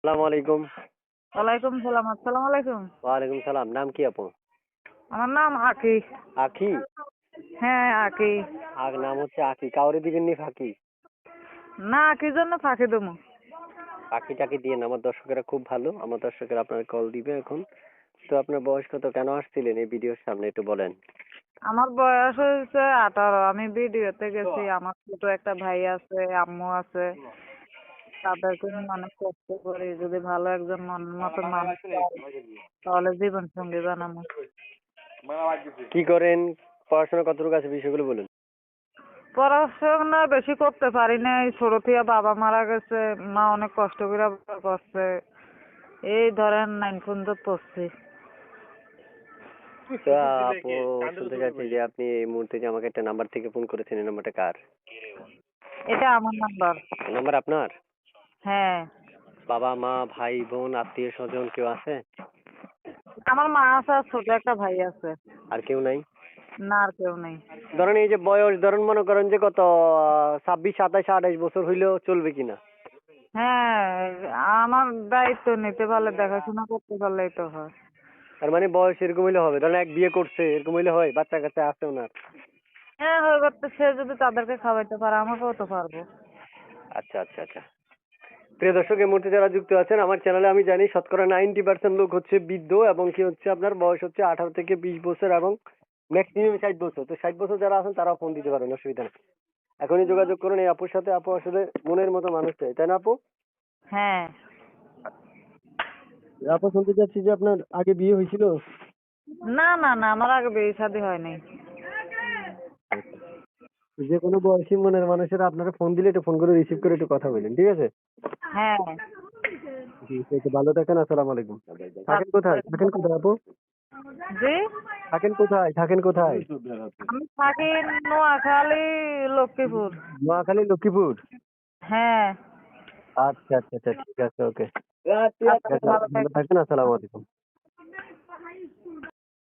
আসসালামু আলাইকুম। ওয়ালাইকুম সালাম। আসসালামু আলাইকুম। ওয়ালাইকুম সালাম। নাম কি আপু? আমার নাম আঁকি। আখি? হ্যাঁ, আঁকি। নাম হচ্ছে আখি। কাউরে দিবেননি ফাঁকি? না, আঁকির জন্য ফাঁকি দেবো। ফাঁকি টাকি দিয়েন। আমার দর্শকেরা খুব ভালো। আমার দর্শকেরা আপনার কল দিবে এখন। তো আপনার বয়স কত? কেন আসছিলেন এই ভিডিওর সামনে একটু বলেন। আমার বয়স হয়েছে 18। আমি ভিডিওতে গেছি। আমার ছোট একটা ভাই আছে, আম্মু আছে। তাদেরকে নিয়ে অনেক কষ্ট করি। যদি ভালো একজন মনের মতো মানুষ পাই, তাহলে জীবন সঙ্গী বানাবো। কি করেন? পড়াশোনা কতটুকু আছে বিষয়গুলো বলুন। পড়াশোনা বেশি করতে পারি নাই। ছোট থেকে বাবা মারা গেছে। মা অনেক কষ্ট করে বড় করছে। এই ধরেন 9 পর্যন্ত পড়ছি। তো আপু, শুনতে চাচ্ছি যে আপনি এই মুহূর্তে যে আমাকে একটা নাম্বার থেকে ফোন করেছেন, এই নাম্বারটা কার? এটা আমার নাম্বার। এই নাম্বার আপনার? হ্যাঁ, বাবা মা ভাই বোন আত্মীয় স্বজন কেউ আছে? আমার মা আছে আর ছোট একটা ভাই আছে। আর কেউ নাই? না, আর কেউ নেই। ধরেন এই যে বয়স, ধরেন মনে করেন যে কত 26, 27, 28 বছর হইলেও চলবে কিনা? হ্যাঁ, আমার দায়িত্ব নিতে পারলে, দেখাশোনা করতে পারলেই তো হয়। তার মানে বয়স এরকম হইলে হবে? ধরেন এক বিয়ে করছে এরকম হইলে হয়? বাচ্চা কাচ্চা আছে ওনার? হ্যাঁ, হয়ে করতে সে যদি তাদেরকে খাওয়াইতে পারে, আমাকেও তো পারবো। আচ্ছা আচ্ছা আচ্ছা। প্রিয় দর্শক, এই মুহূর্তে যারা যুক্ত আছেন আমার চ্যানেলে, আমি জানি শতকরা 90% লোক হচ্ছে বৃদ্ধ এবং কি হচ্ছে আপনার বয়স হচ্ছে 18 থেকে 20 বছর এবং ম্যাক্সিমাম 60 বছর। তো 60 বছর যারা আছেন তারাও ফোন দিতে পারেন, অসুবিধা নেই। এখনই যোগাযোগ করুন এই আপুর সাথে। আপু আসলে মনের মতো মানুষ চাই, তাই না আপু? হ্যাঁ। আপু, শুনতে চাচ্ছি যে আপনার আগে বিয়ে হয়েছিল? না না না, আমার আগে বিয়ে শাদী হয়নি। যে কোনো বয়সী মনের মানুষেরা আপনারা ফোন দিলে একটু ফোন করে রিসিভ করে একটু কথা বলেন, ঠিক আছে? হ্যাঁ। ঠিক আছে, ভালো থাকেন। আসসালামু আলাইকুম। থাকেন কোথায়? আচ্ছা। থাকেন কোথায় আপু? জি, থাকেন কোথায়? থাকেন কোথায়? আমি থাকি নোয়াখালী, লক্ষ্মীপুর। নোয়াখালী, লক্ষ্মীপুর? হ্যাঁ। আচ্ছা আচ্ছা আচ্ছা, ঠিক আছে, ওকে। আচ্ছা, ঠিক আছে, ভালো ভালো থাকবেন। থাকেন। আসসালামু আলাইকুম।